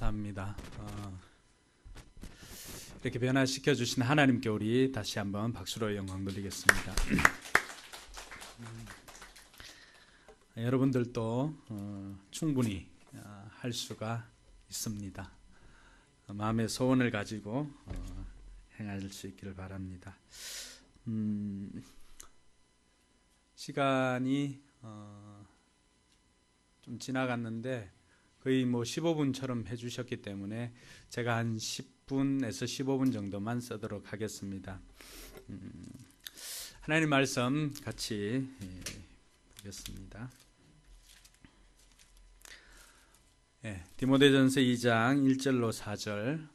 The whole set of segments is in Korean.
감사합니다. 이렇게 변화시켜 주신 하나님께 우리 다시 한번 박수로 영광 돌리겠습니다. 여러분들도 충분히 할 수가 있습니다. 마음의 소원을 가지고 행할 수 있기를 바랍니다. 시간이 좀 지나갔는데 거의 15분처럼 해주셨기 때문에 제가 한 10분에서 15분 정도만 쓰도록 하겠습니다. 하나님 말씀 같이 보겠습니다. 디모데전서 2장 1절로 4절.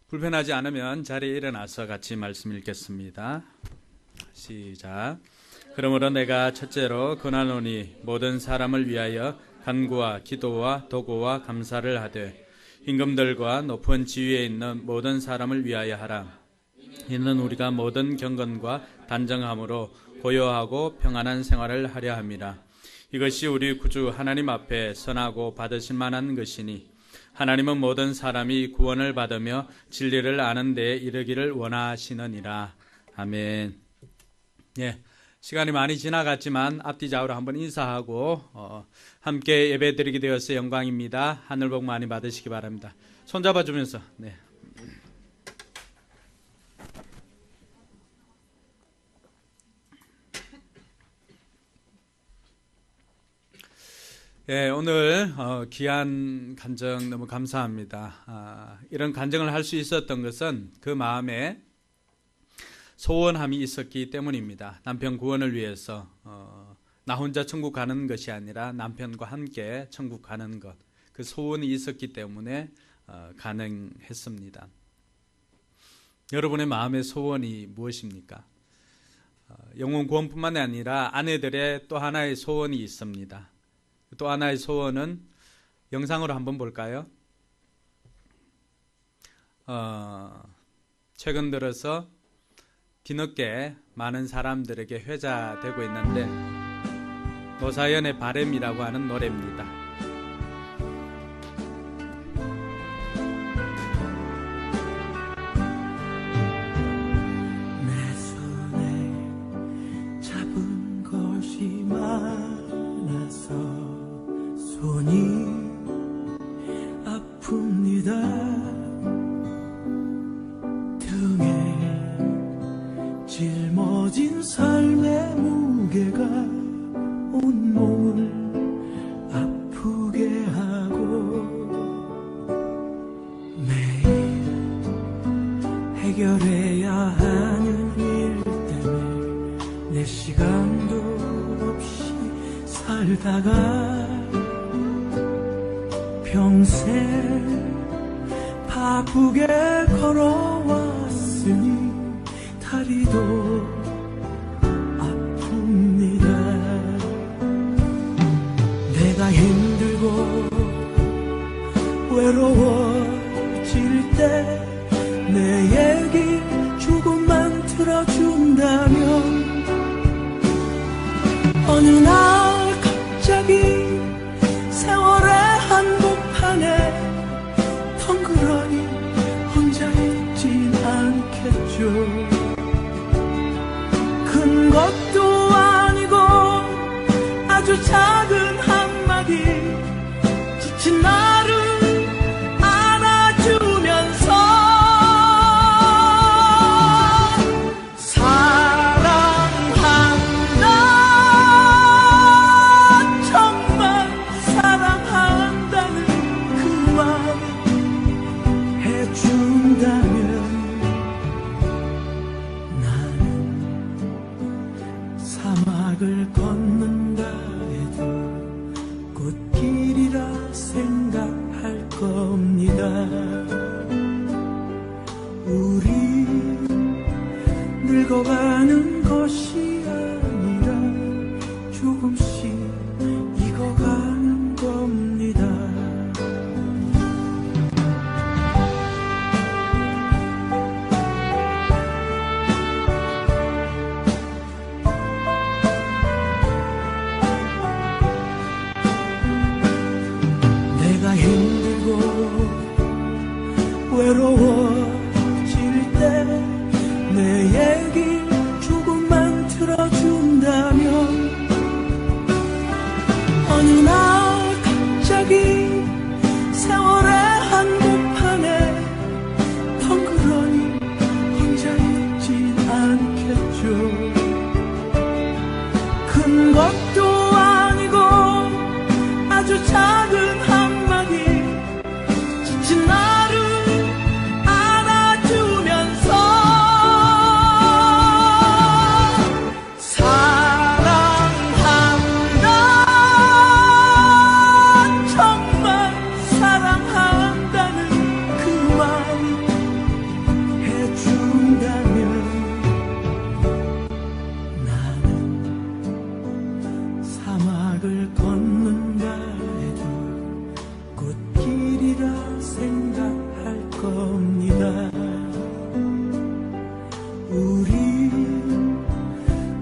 불편하지 않으면 자리에 일어나서 같이 말씀 읽겠습니다. 시작. 그러므로 내가 첫째로 권하노니 모든 사람을 위하여 간구와 기도와 도구와 감사를 하되 임금들과 높은 지위에 있는 모든 사람을 위하여 하라. 이는 우리가 모든 경건과 단정함으로 고요하고 평안한 생활을 하려 함이라. 이것이 우리 구주 하나님 앞에 선하고 받으실 만한 것이니 하나님은 모든 사람이 구원을 받으며 진리를 아는 데에 이르기를 원하시느니라. 아멘. 시간이 많이 지나갔지만 앞뒤 좌우로 한번 인사하고 함께 예배드리게 되어서 영광입니다. 하늘 복 많이 받으시기 바랍니다. 손잡아 주면서 오늘 귀한 간증 너무 감사합니다. 이런 간증을 할 수 있었던 것은 그 마음에 소원함이 있었기 때문입니다. 남편 구원을 위해서 나 혼자 천국 가는 것이 아니라 남편과 함께 천국 가는 것, 그 소원이 있었기 때문에 가능했습니다. 여러분의 마음의 소원이 무엇입니까? 영혼 구원뿐만 아니라 아내들의 또 하나의 소원이 있습니다. 또 하나의 소원은 영상으로 한번 볼까요? 최근 들어서 뒤늦게 많은 사람들에게 회자되고 있는데 노사연의 바램이라고 하는 노래입니다. 내 손에 잡은 것이 많아서 손이 아픕니다. 짊어진 삶의 무게가 온몸을 아프게 하고 매일 해결해야 하는 일 때문에 내 시간도 없이 살다가 평생 바쁘게 걸어왔으니 다리도 아픕니다. 내가 힘들고 외로워질 때 내 얘기 조금만 들어준다면 어느 날 갑자기 세월의 한복판에 덩그러니 혼자 있진 않겠죠. 큰 것도 아니고 아주 작은 한마디 지친 나를 안아주면서 사랑한다, 정말 사랑한다는 그 말 해준다면 사막을 걷는다 해도 꽃길이라 생각할 겁니다. 우리 늙어가는 것이 아니라 조금씩 익어가는 겁니다. 외로워질 때 내 얘기 조금만 들어준다면 어느 날 갑자기 세월의 한복판에 덩그러니 혼자 있진 않겠죠. 큰 것도 아니고 아주 작은 한마디 지친 나를 안아주면서 사랑한다, 정말 사랑한다는 그 말 해준다면 나는 사막을 걷는다 해도 꽃길이라 생각할 겁니다. 우리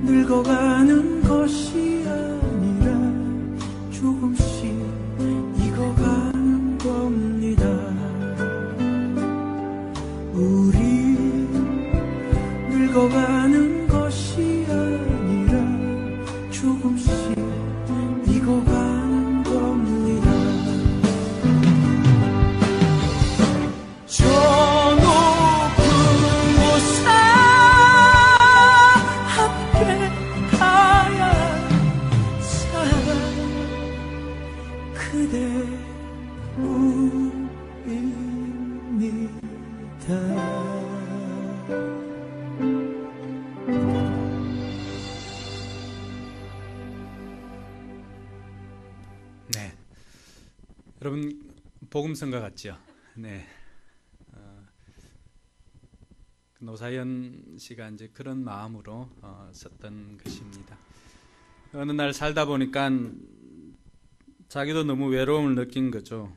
늙어가는 것이 아니라 조금씩 익어가는 겁니다. 우리 늙어가는 것이 아니라 조금씩 익어가는 겁니다. 저 높은 곳에 함께 가야 사랑 그대입니다. 네, 여러분 복음성가 같죠? 네, 노사연 씨가 이제 그런 마음으로 썼던 것입니다. 어느 날 살다 보니까 자기도 너무 외로움을 느낀 거죠.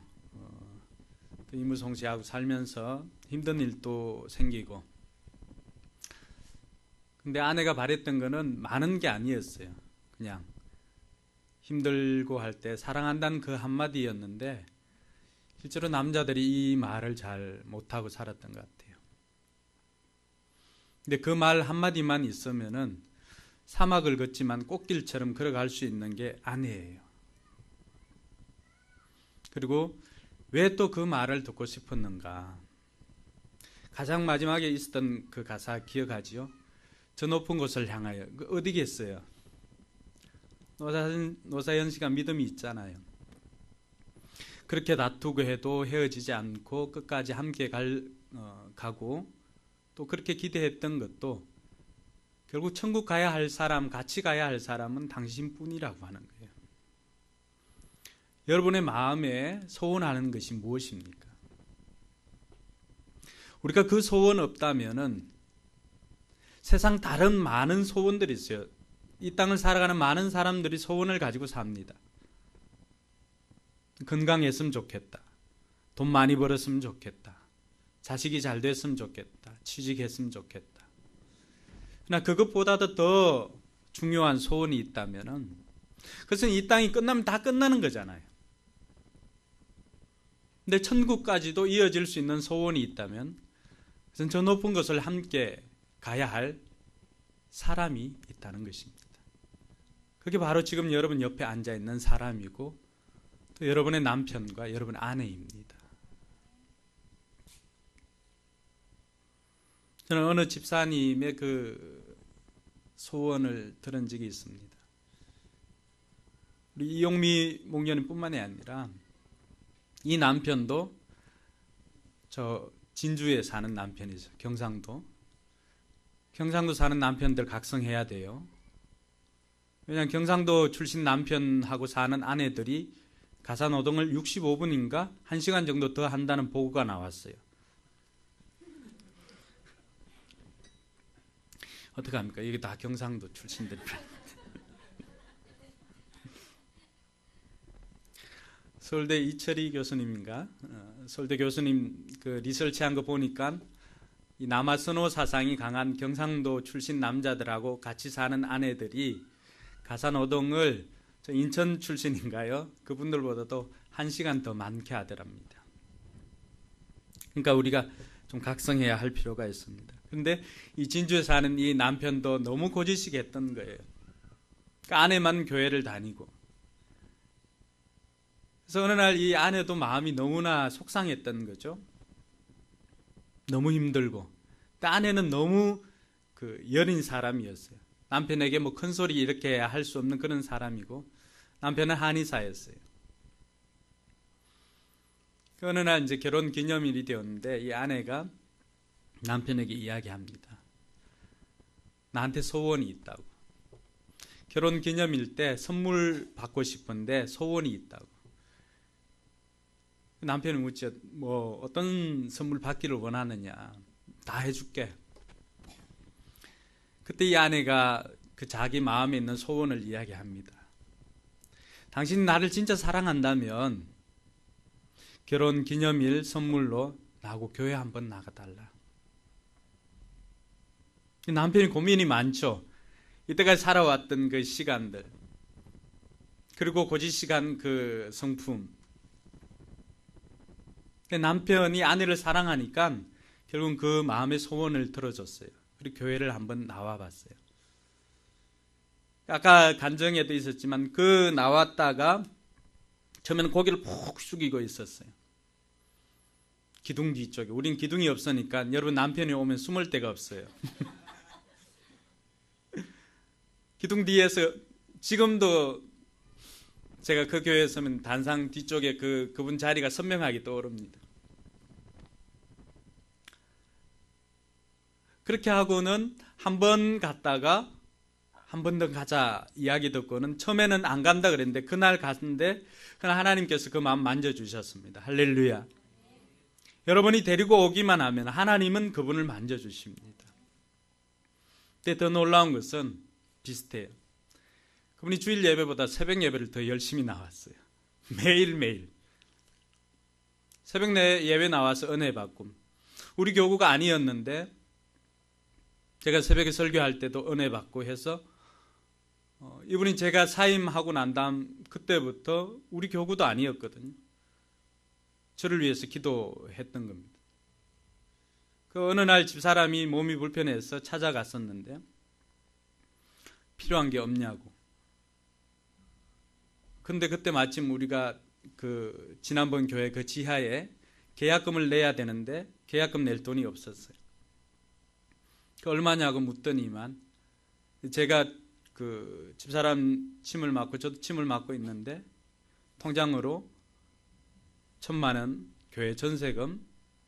또 이무송씨하고 살면서 힘든 일도 생기고, 근데 아내가 바랬던 거는 많은 게 아니었어요. 그냥 힘들고 할 때 사랑한다는 그 한마디였는데 실제로 남자들이 이 말을 잘 못하고 살았던 것 같아요. 근데 그 말 한마디만 있으면은 사막을 걷지만 꽃길처럼 걸어갈 수 있는 게 아내예요. 그리고 왜 또 그 말을 듣고 싶었는가? 가장 마지막에 있었던 그 가사 기억하지요? 저 높은 곳을 향하여. 어디겠어요? 노사연 씨가 믿음이 있잖아요. 그렇게 다투고 해도 헤어지지 않고 끝까지 함께 가고 또 그렇게 기대했던 것도 결국 천국 가야 할 사람, 같이 가야 할 사람은 당신뿐이라고 하는 거예요. 여러분의 마음에 소원하는 것이 무엇입니까? 우리가 그 소원 없다면은 세상 다른 많은 소원들이 있어요. 이 땅을 살아가는 많은 사람들이 소원을 가지고 삽니다. 건강했으면 좋겠다. 돈 많이 벌었으면 좋겠다. 자식이 잘 됐으면 좋겠다. 취직했으면 좋겠다. 그러나 그것보다도 더 중요한 소원이 있다면은 그것은 이 땅이 끝나면 다 끝나는 거잖아요. 근데 천국까지도 이어질 수 있는 소원이 있다면 그것은 저 높은 것을 함께 가야 할 사람이 있다는 것입니다. 그게 바로 지금 여러분 옆에 앉아 있는 사람이고 또 여러분의 남편과 여러분의 아내입니다. 저는 어느 집사님의 그 소원을 들은 적이 있습니다. 우리 이용미 목녀님뿐만이 아니라 이 남편도 저 진주에 사는 남편이죠. 경상도 사는 남편들 각성해야 돼요. 왜냐하면 경상도 출신 남편하고 사는 아내들이 가사노동을 65분인가 1시간 정도 더 한다는 보고가 나왔어요. 어떡합니까? 이게 다 경상도 출신들이라. 서울대 이철희 교수님인가? 서울대 교수님 그 리서치한 거 보니까 이 남아선호 사상이 강한 경상도 출신 남자들하고 같이 사는 아내들이 가사노동을 저 인천 출신인가요? 그분들보다도 1시간 더 많게 하더랍니다. 그러니까 우리가 좀 각성해야 할 필요가 있습니다. 그런데 이 진주에 사는 이 남편도 너무 고지식했던 거예요. 그러니까 아내만 교회를 다니고, 그래서 어느 날 이 아내도 마음이 너무나 속상했던 거죠. 너무 힘들고, 근데 아내는 너무 여린 사람이었어요. 남편에게 뭐 큰 소리 이렇게 할 수 없는 그런 사람이고, 남편은 한의사였어요. 어느 날 이제 결혼 기념일이 되었는데 이 아내가 남편에게 이야기합니다. 나한테 소원이 있다고. 결혼 기념일 때 선물 받고 싶은데 소원이 있다고. 남편이 묻죠. 뭐 어떤 선물 받기를 원하느냐. 다 해줄게. 그때 이 아내가 그 자기 마음에 있는 소원을 이야기합니다. 당신이 나를 진짜 사랑한다면 결혼 기념일 선물로 나하고 교회 한번 나가달라. 남편이 고민이 많죠. 이때까지 살아왔던 그 시간들, 그리고 고지식한 그 성품. 남편이 아내를 사랑하니까 결국은 그 마음의 소원을 들어줬어요. 그리고 교회를 한번 나와봤어요. 아까 간증에도 있었지만 그 나왔다가 처음에는 고개를 푹 숙이고 있었어요. 기둥 뒤쪽에. 우린 기둥이 없으니까 여러분 남편이 오면 숨을 데가 없어요. 기둥 뒤에서 지금도 제가 그 교회에 서면 단상 뒤쪽에 그분 자리가 선명하게 떠오릅니다. 그렇게 하고는 한 번 갔다가 한 번 더 가자 이야기 듣고는 처음에는 안 간다 그랬는데 그날 갔는데 그날 하나님께서 그 마음 만져주셨습니다. 할렐루야. 여러분이 데리고 오기만 하면 하나님은 그분을 만져주십니다. 근데 더 놀라운 것은 비슷해요. 그분이 주일 예배보다 새벽 예배를 더 열심히 나왔어요. 매일매일 새벽 예배 나와서 은혜 받고, 우리 교구가 아니었는데 제가 새벽에 설교할 때도 은혜 받고 해서 이분이 제가 사임하고 난 다음 그때부터 우리 교구도 아니었거든요. 저를 위해서 기도했던 겁니다. 그 어느 날 집사람이 몸이 불편해서 찾아갔었는데 필요한 게 없냐고. 근데 그때 마침 우리가 그 지난번 교회 그 지하에 계약금을 내야 되는데 계약금 낼 돈이 없었어요. 그 얼마냐고 묻더니만 제가 그 집사람 침을 맞고 저도 침을 맞고 있는데 통장으로 1,000만 원 교회 전세금,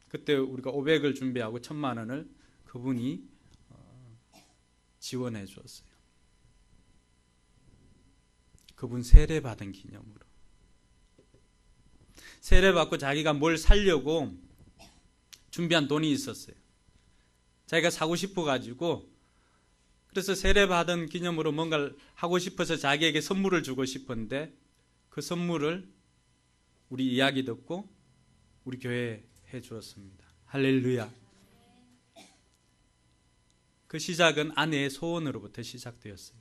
그때 우리가 500을 준비하고 1,000만 원을 그분이 지원해 주었어요. 그분 세례 받은 기념으로. 세례 받고 자기가 뭘 살려고 준비한 돈이 있었어요. 자기가 사고 싶어 가지고, 그래서 세례 받은 기념으로 뭔가를 하고 싶어서 자기에게 선물을 주고 싶은데 그 선물을 우리 이야기 듣고 우리 교회에 해 주었습니다. 할렐루야. 그 시작은 아내의 소원으로부터 시작되었어요.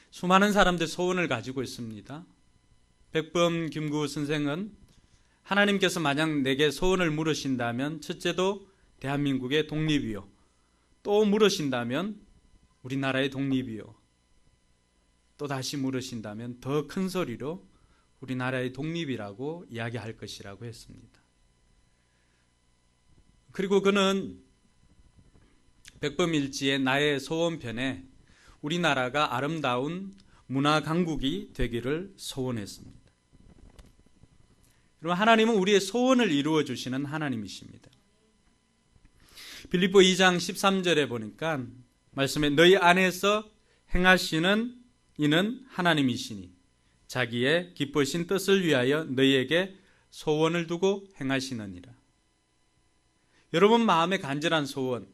수많은 사람들 소원을 가지고 있습니다. 백범 김구 선생은 하나님께서 만약 내게 소원을 물으신다면 첫째도 대한민국의 독립이요, 또 물으신다면 우리나라의 독립이요, 또 다시 물으신다면 더 큰 소리로 우리나라의 독립이라고 이야기할 것이라고 했습니다. 그리고 그는 백범일지의 나의 소원편에 우리나라가 아름다운 문화 강국이 되기를 소원했습니다. 여러분, 하나님은 우리의 소원을 이루어 주시는 하나님이십니다. 빌립보 2장 13절에 보니까 말씀에 너희 안에서 행하시는 이는 하나님이시니 자기의 기쁘신 뜻을 위하여 너희에게 소원을 두고 행하시느니라. 여러분 마음에 간절한 소원,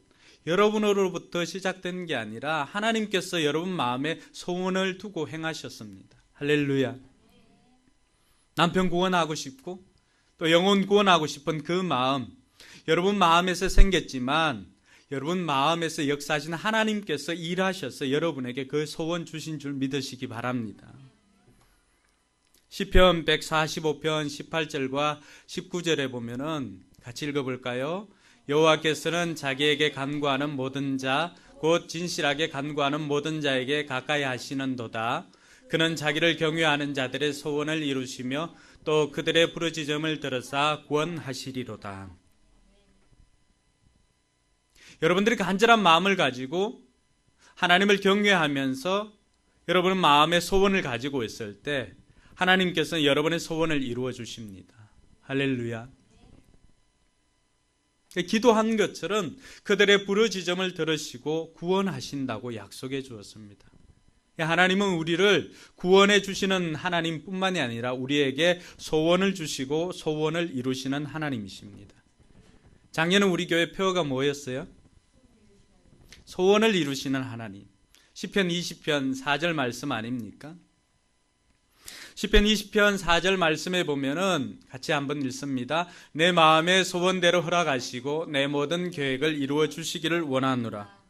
여러분으로부터 시작된 게 아니라 하나님께서 여러분 마음에 소원을 두고 행하셨습니다. 할렐루야. 남편 구원하고 싶고 또 영혼 구원하고 싶은 그 마음, 여러분 마음에서 생겼지만 여러분 마음에서 역사하신 하나님께서 일하셔서 여러분에게 그 소원 주신 줄 믿으시기 바랍니다. 시편 145편 18절과 19절에 보면은 같이 읽어볼까요? 여호와께서는 자기에게 간구하는 모든 자, 곧 진실하게 간구하는 모든 자에게 가까이 하시는도다. 그는 자기를 경외하는 자들의 소원을 이루시며 또 그들의 부르짖음을 들으사 구원하시리로다. 여러분들이 간절한 마음을 가지고 하나님을 경외하면서 여러분은 마음의 소원을 가지고 있을 때 하나님께서는 여러분의 소원을 이루어 주십니다. 할렐루야. 기도한 것처럼 그들의 부르짖음을 들으시고 구원하신다고 약속해 주었습니다. 하나님은 우리를 구원해 주시는 하나님뿐만이 아니라 우리에게 소원을 주시고 소원을 이루시는 하나님이십니다. 작년에 우리 교회 표어가 뭐였어요? 소원을 이루시는 하나님. 시편 20편 4절 말씀 아닙니까? 시편 20편 4절 말씀에 보면은 같이 한번 읽습니다. 내 마음의 소원대로 허락하시고 내 모든 계획을 이루어 주시기를 원하노라.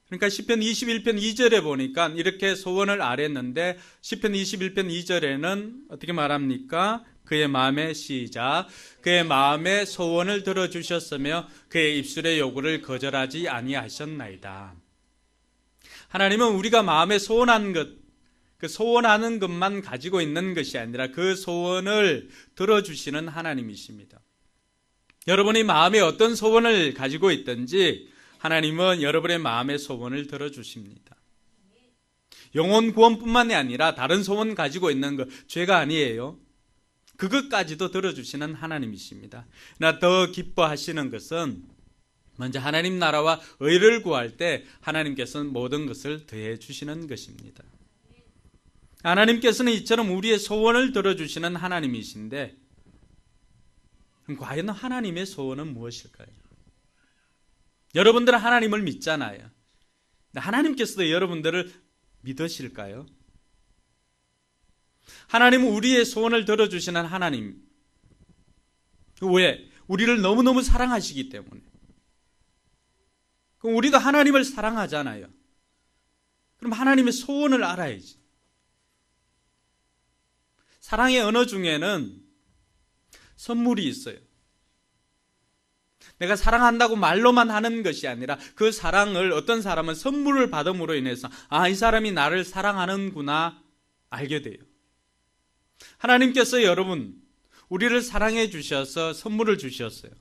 그러니까 시편 21편 2절에 보니까 이렇게 소원을 아뢰는데 시편 21편 2절에는 어떻게 말합니까? 그의 마음의 시작, 그의 마음의 소원을 들어주셨으며 그의 입술의 요구를 거절하지 아니하셨나이다. 하나님은 우리가 마음에 소원한 것, 그 소원하는 것만 가지고 있는 것이 아니라 그 소원을 들어주시는 하나님이십니다. 여러분이 마음에 어떤 소원을 가지고 있든지 하나님은 여러분의 마음의 소원을 들어주십니다. 영혼 구원뿐만이 아니라 다른 소원 가지고 있는 것, 죄가 아니에요. 그것까지도 들어주시는 하나님이십니다. 그러나 더 기뻐하시는 것은 먼저 하나님 나라와 의를 구할 때 하나님께서는 모든 것을 더해 주시는 것입니다. 하나님께서는 이처럼 우리의 소원을 들어주시는 하나님이신데 그럼 과연 하나님의 소원은 무엇일까요? 여러분들은 하나님을 믿잖아요. 하나님께서도 여러분들을 믿으실까요? 하나님은 우리의 소원을 들어주시는 하나님. 왜? 우리를 너무너무 사랑하시기 때문에. 그럼 우리도 하나님을 사랑하잖아요. 그럼 하나님의 소원을 알아야지. 사랑의 언어 중에는 선물이 있어요. 내가 사랑한다고 말로만 하는 것이 아니라 그 사랑을 어떤 사람은 선물을 받음으로 인해서 이 사람이 나를 사랑하는구나 알게 돼요. 하나님께서 여러분 우리를 사랑해 주셔서 선물을 주셨어요.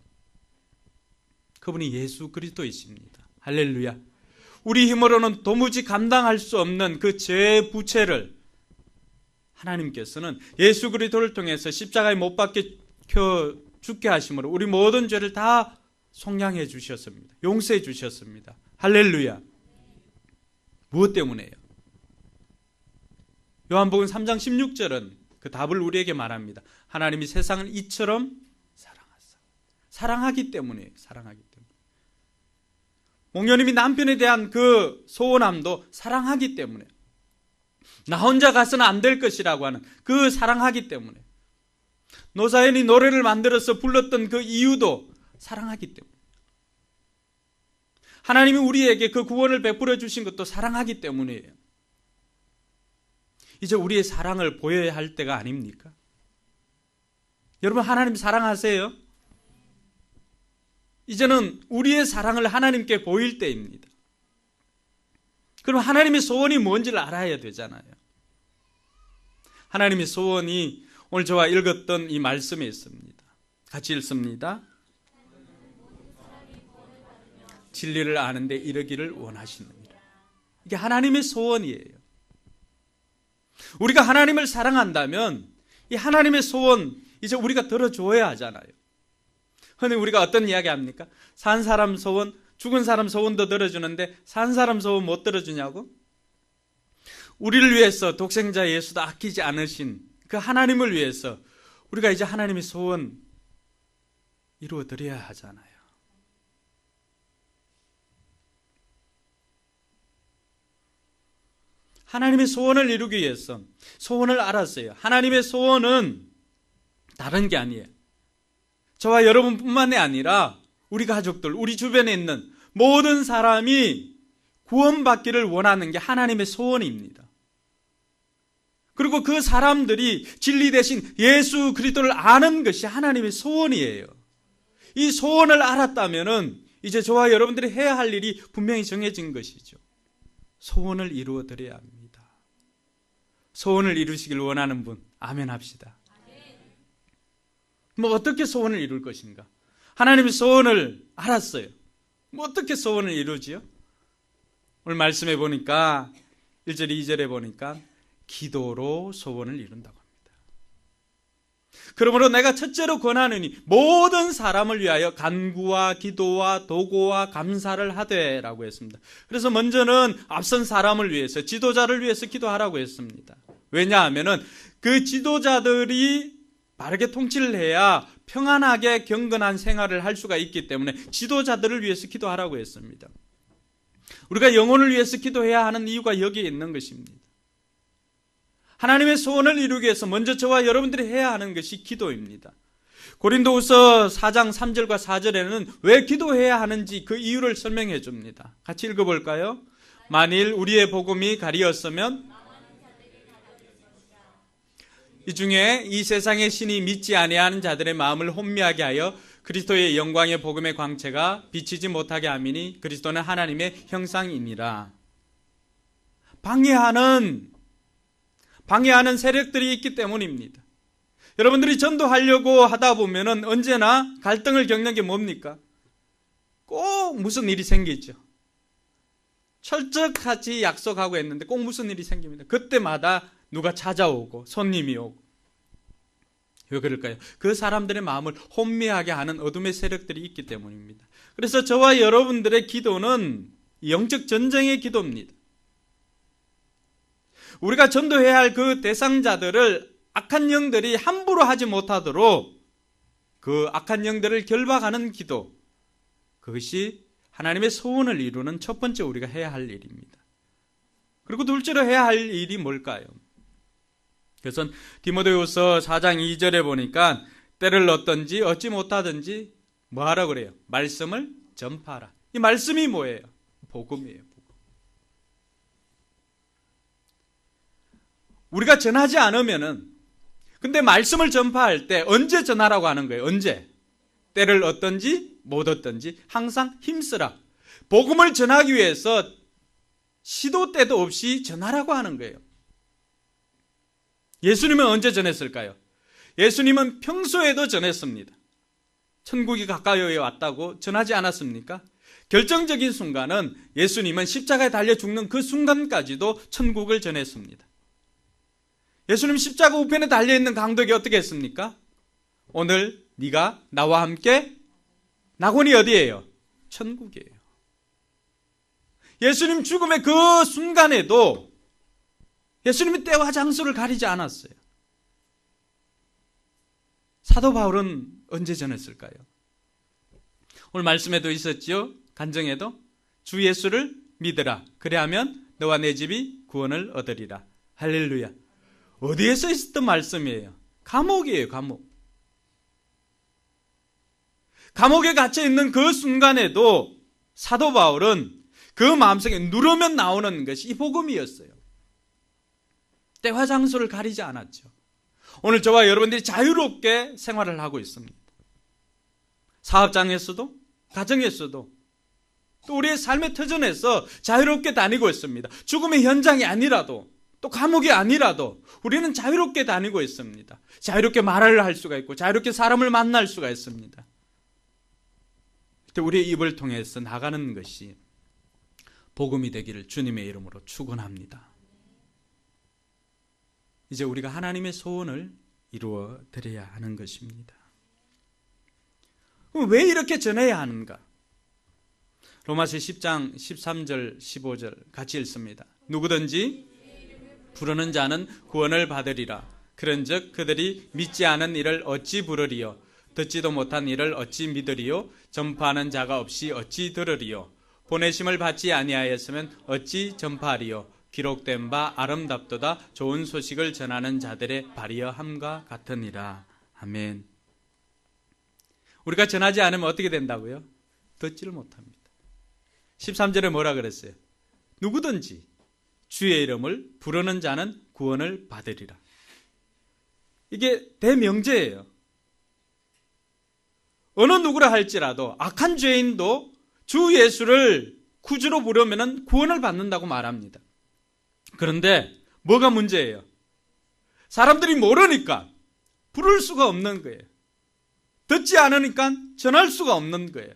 그분이 예수 그리스도이십니다. 할렐루야. 우리 힘으로는 도무지 감당할 수 없는 그 죄의 부채를 하나님께서는 예수 그리스도를 통해서 십자가에 못 박혀 죽게 하심으로 우리 모든 죄를 다 속량해 주셨습니다. 용서해 주셨습니다. 할렐루야. 무엇 때문에요? 요한복음 3장 16절은 그 답을 우리에게 말합니다. 하나님이 세상을 이처럼 사랑하사. 사랑하기 때문이에요. 사랑하기 때문에. 목녀님이 남편에 대한 그 소원함도 사랑하기 때문에. 나 혼자 가서는 안 될 것이라고 하는 그 사랑하기 때문에. 노사연이 노래를 만들어서 불렀던 그 이유도 사랑하기 때문에. 하나님이 우리에게 그 구원을 베풀어 주신 것도 사랑하기 때문이에요. 이제 우리의 사랑을 보여야 할 때가 아닙니까? 여러분 하나님 사랑하세요? 이제는 우리의 사랑을 하나님께 보일 때입니다. 그럼 하나님의 소원이 뭔지를 알아야 되잖아요. 하나님의 소원이 오늘 저와 읽었던 이 말씀에 있습니다. 같이 읽습니다. 진리를 아는데 이르기를 원하시느니라. 이게 하나님의 소원이에요. 우리가 하나님을 사랑한다면 이 하나님의 소원 이제 우리가 들어줘야 하잖아요. 흔히 우리가 어떤 이야기 합니까? 산 사람 소원, 죽은 사람 소원도 들어주는데 산 사람 소원 못 들어주냐고? 우리를 위해서 독생자 예수도 아끼지 않으신 그 하나님을 위해서 우리가 이제 하나님의 소원 이루어드려야 하잖아요. 하나님의 소원을 이루기 위해서 소원을 알았어요. 하나님의 소원은 다른 게 아니에요. 저와 여러분뿐만이 아니라 우리 가족들, 우리 주변에 있는 모든 사람이 구원받기를 원하는 게 하나님의 소원입니다. 그리고 그 사람들이 진리 대신 예수 그리스도를 아는 것이 하나님의 소원이에요. 이 소원을 알았다면은 이제 저와 여러분들이 해야 할 일이 분명히 정해진 것이죠. 소원을 이루어 드려야 합니다. 소원을 이루시길 원하는 분 아멘 합시다. 뭐 어떻게 소원을 이룰 것인가? 하나님의 소원을 알았어요. 뭐 어떻게 소원을 이루지요? 오늘 말씀해 보니까 1절 2절에 보니까 기도로 소원을 이룬다고 합니다. 그러므로 내가 첫째로 권하노니 모든 사람을 위하여 간구와 기도와 도고와 감사를 하되라고 했습니다. 그래서 먼저는 앞선 사람을 위해서, 지도자를 위해서 기도하라고 했습니다. 왜냐하면은 그 지도자들이 바르게 통치를 해야 평안하게 경건한 생활을 할 수가 있기 때문에 지도자들을 위해서 기도하라고 했습니다. 우리가 영혼을 위해서 기도해야 하는 이유가 여기에 있는 것입니다. 하나님의 소원을 이루기 위해서 먼저 저와 여러분들이 해야 하는 것이 기도입니다. 고린도후서 4장 3절과 4절에는 왜 기도해야 하는지 그 이유를 설명해 줍니다. 같이 읽어볼까요? 만일 우리의 복음이 가리었으면 이 중에 이 세상의 신이 믿지 아니하는 자들의 마음을 혼미하게 하여 그리스도의 영광의 복음의 광채가 비치지 못하게 함이니 그리스도는 하나님의 형상이니라. 방해하는 세력들이 있기 때문입니다. 여러분들이 전도하려고 하다 보면은 언제나 갈등을 겪는 게 뭡니까? 꼭 무슨 일이 생기죠. 철저같이 약속하고 했는데 꼭 무슨 일이 생깁니다. 그때마다 누가 찾아오고 손님이 오고. 왜 그럴까요? 그 사람들의 마음을 혼미하게 하는 어둠의 세력들이 있기 때문입니다. 그래서 저와 여러분들의 기도는 영적 전쟁의 기도입니다. 우리가 전도해야 할 그 대상자들을 악한 영들이 함부로 하지 못하도록 그 악한 영들을 결박하는 기도, 그것이 하나님의 소원을 이루는 첫 번째 우리가 해야 할 일입니다. 그리고 둘째로 해야 할 일이 뭘까요? 그래서 디모데후서 4장 2절에 보니까 때를 얻든지 얻지 못하든지 뭐 하라 그래요? 말씀을 전파하라. 이 말씀이 뭐예요? 복음이에요. 우리가 전하지 않으면은, 근데 말씀을 전파할 때 언제 전하라고 하는 거예요? 언제? 때를 얻든지 못 얻든지 항상 힘쓰라. 복음을 전하기 위해서 시도 때도 없이 전하라고 하는 거예요. 예수님은 언제 전했을까요? 예수님은 평소에도 전했습니다. 천국이 가까이 왔다고 전하지 않았습니까? 결정적인 순간은 예수님은 십자가에 달려 죽는 그 순간까지도 천국을 전했습니다. 예수님 십자가 우편에 달려있는 강도에게 어떻게 했습니까? 오늘 네가 나와 함께 낙원이 어디예요? 천국이에요. 예수님 죽음의 그 순간에도 예수님이 때와 장소를 가리지 않았어요. 사도 바울은 언제 전했을까요? 오늘 말씀에도 있었지요. 간증에도 주 예수를 믿으라. 그래야면 너와 내 집이 구원을 얻으리라. 할렐루야. 어디에서 있었던 말씀이에요? 감옥이에요. 감옥에 갇혀 있는 그 순간에도 사도 바울은 그 마음속에 누르면 나오는 것이 이 복음이었어요. 때와 장소를 가리지 않았죠. 오늘 저와 여러분들이 자유롭게 생활을 하고 있습니다. 사업장에서도, 가정에서도, 또 우리의 삶의 터전에서 자유롭게 다니고 있습니다. 죽음의 현장이 아니라도, 또 감옥이 아니라도 우리는 자유롭게 다니고 있습니다. 자유롭게 말을 할 수가 있고 자유롭게 사람을 만날 수가 있습니다. 우리의 입을 통해서 나가는 것이 복음이 되기를 주님의 이름으로 축원합니다. 이제 우리가 하나님의 소원을 이루어 드려야 하는 것입니다. 그럼 왜 이렇게 전해야 하는가? 로마서 10장 13절 15절 같이 읽습니다. 누구든지 부르는 자는 구원을 받으리라. 그런즉 그들이 믿지 않은 이를 어찌 부르리요? 듣지도 못한 이를 어찌 믿으리요? 전파하는 자가 없이 어찌 들으리요? 보내심을 받지 아니하였으면 어찌 전파하리요? 기록된 바 아름답도다 좋은 소식을 전하는 자들의 발이여함과 같으니라. 아멘. 우리가 전하지 않으면 어떻게 된다고요? 듣지를 못합니다. 13절에 뭐라 그랬어요? 누구든지 주의 이름을 부르는 자는 구원을 받으리라. 이게 대명제예요. 어느 누구라 할지라도 악한 죄인도 주 예수를 구주로 부르면 구원을 받는다고 말합니다. 그런데 뭐가 문제예요? 사람들이 모르니까 부를 수가 없는 거예요. 듣지 않으니까 전할 수가 없는 거예요.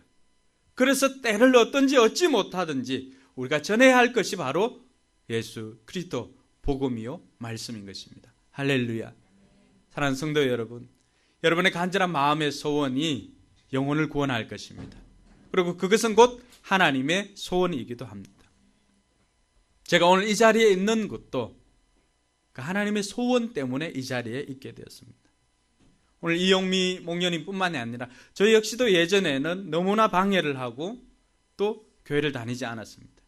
그래서 때를 얻든지 얻지 못하든지 우리가 전해야 할 것이 바로 예수 그리스도 복음이요 말씀인 것입니다. 할렐루야. 사랑하는 성도 여러분, 여러분의 간절한 마음의 소원이 영혼을 구원할 것입니다. 그리고 그것은 곧 하나님의 소원이기도 합니다. 제가 오늘 이 자리에 있는 것도 하나님의 소원 때문에 이 자리에 있게 되었습니다. 오늘 이영미 목련님뿐만이 아니라 저 역시도 예전에는 너무나 방해를 하고 또 교회를 다니지 않았습니다.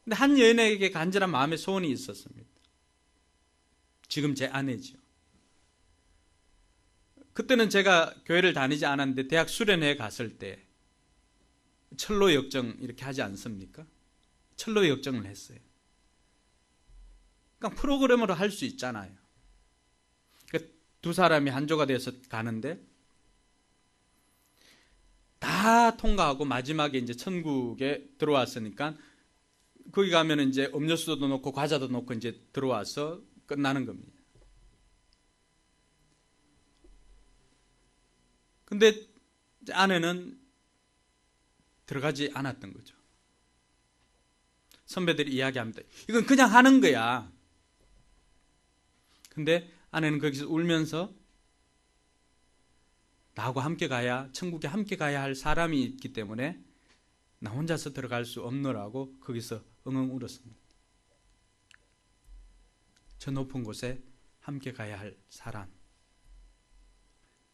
근데 한 여인에게 간절한 마음의 소원이 있었습니다. 지금 제 아내지요. 그때는 제가 교회를 다니지 않았는데 대학 수련회에 갔을 때 철로 역정 이렇게 하지 않습니까? 철로 역정을 했어요. 그러니까 프로그램으로 할 수 있잖아요. 그러니까 두 사람이 한조가 돼서 가는데 다 통과하고 마지막에 이제 천국에 들어왔으니까 거기 가면 이제 음료수도 놓고 과자도 놓고 이제 들어와서 끝나는 겁니다. 근데 아내는 들어가지 않았던 거죠. 선배들이 이야기합니다. 이건 그냥 하는 거야. 근데 아내는 거기서 울면서 나하고 함께 가야, 천국에 함께 가야 할 사람이 있기 때문에 나 혼자서 들어갈 수 없노라고 거기서 엉엉 울었습니다. 저 높은 곳에 함께 가야 할 사람.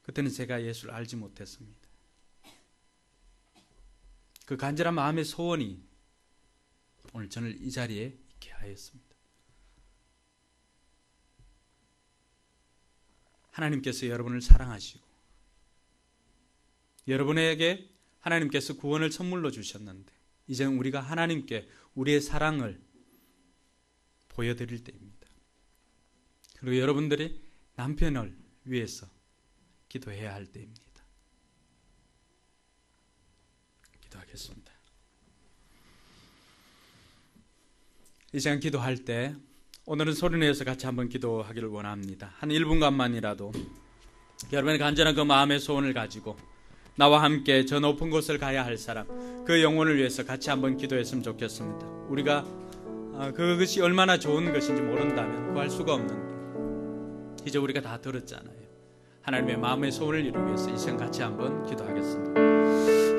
그때는 제가 예수를 알지 못했습니다. 그 간절한 마음의 소원이 오늘 저를 이 자리에 있게 하였습니다. 하나님께서 여러분을 사랑하시고 여러분에게 하나님께서 구원을 선물로 주셨는데 이제는 우리가 하나님께 우리의 사랑을 보여드릴 때입니다. 그리고 여러분들이 남편을 위해서 기도해야 할 때입니다. 기도하겠습니다. 이 시간 기도할 때 오늘은 소리내어서 같이 한번 기도하기를 원합니다. 한 1분간만이라도 여러분의 간절한 그 마음의 소원을 가지고 나와 함께 저 높은 곳을 가야 할 사람, 그 영혼을 위해서 같이 한번 기도했으면 좋겠습니다. 우리가 그것이 얼마나 좋은 것인지 모른다면 구할 수가 없는 거예요. 이제 우리가 다 들었잖아요. 하나님의 마음의 소원을 이루기 위해서 이 시간 같이 한번 기도하겠습니다.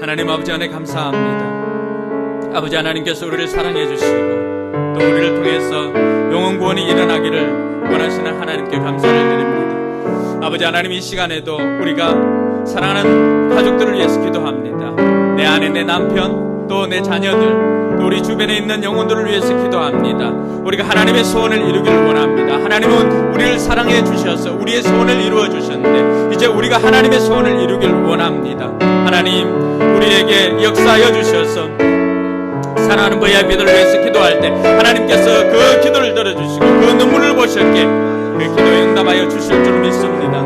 하나님 아버지 안에 감사합니다. 아버지 하나님께서 우리를 사랑해 주시고 또 우리를 통해서 영혼 구원이 일어나기를 원하시는 하나님께 감사를 드립니다. 아버지 하나님 이 시간에도 우리가 사랑하는 가족들을 위해서 기도합니다. 내 아내, 내 남편, 또 내 자녀들, 또 우리 주변에 있는 영혼들을 위해서 기도합니다. 우리가 하나님의 소원을 이루기를 원합니다. 하나님은 우리를 사랑해 주셔서 우리의 소원을 이루어 주셨는데 이제 우리가 하나님의 소원을 이루기를 원합니다. 하나님 우리에게 역사하여 주셔서 사랑하는 VIP들을 위해서 기도할 때 하나님께서 그 기도를 들어주시고 그 눈물을 보셨기에 그 기도에 응답하여 주실 줄 믿습니다.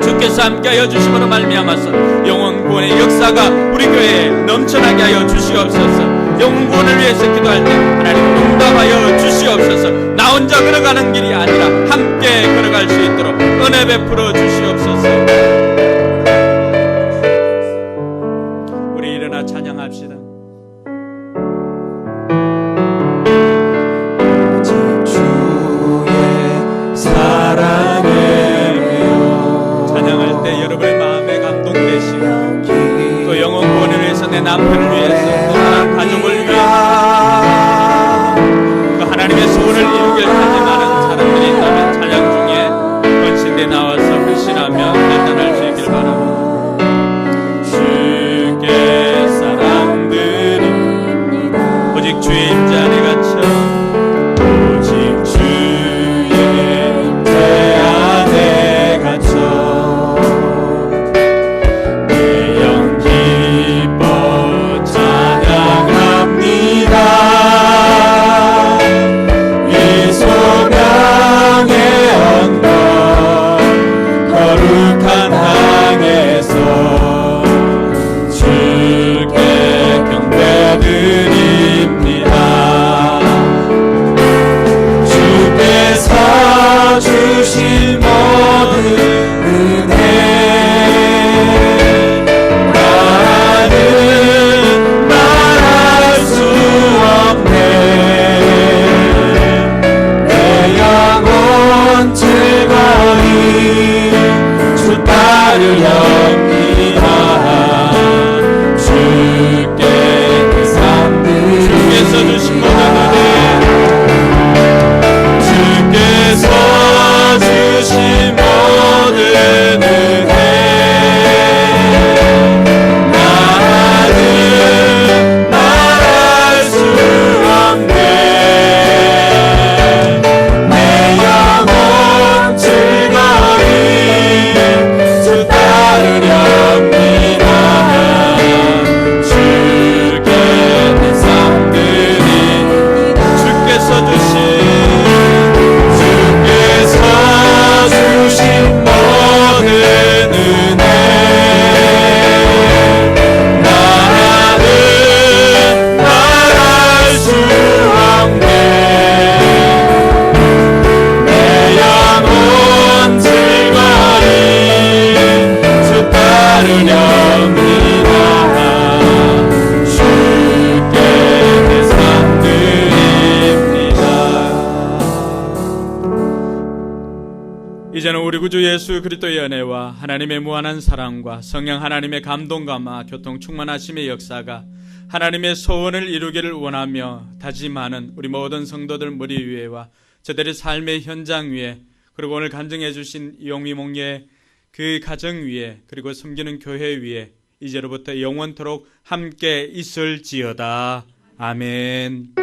주께서 함께하여 주심으로 말미암아서 영혼 구원의 역사가 우리 교회에 넘쳐나게 하여 주시옵소서. 영혼 구원을 위해서 기도할 때 하나님 응답하여 주시옵소서. 나 혼자 걸어가는 길이 아니라 함께 걸어갈 수 있도록 은혜 베풀어 주시옵소서. 우리 일어나 찬양합시다. 여러분의 마음에 감동되시고 또 영혼 구원을 위해서 내 남편을 위해서 또 나의 가족을 위해서 또 하나님의 소원을 이루길 하지 많은 사람들이 있다면 찬양 중에 헌신대 나와서 헌신하며 결단할 수 있길 바랍니다. 주께 사랑드립니다. 오직 주의 임재 안에 갇혀 오직 주의 임재 안에 갇혀 찬양 구주 예수 그리스도의 은혜와 하나님의 무한한 사랑과 성령 하나님의 감동감화 교통 충만하심의 역사가 하나님의 소원을 이루기를 원하며 다짐하는 우리 모든 성도들 머리 위에와 저들의 삶의 현장 위에, 그리고 오늘 간증해 주신 이용미 목녀의 그 가정 위에, 그리고 섬기는 교회 위에 이제로부터 영원토록 함께 있을지어다. 아멘.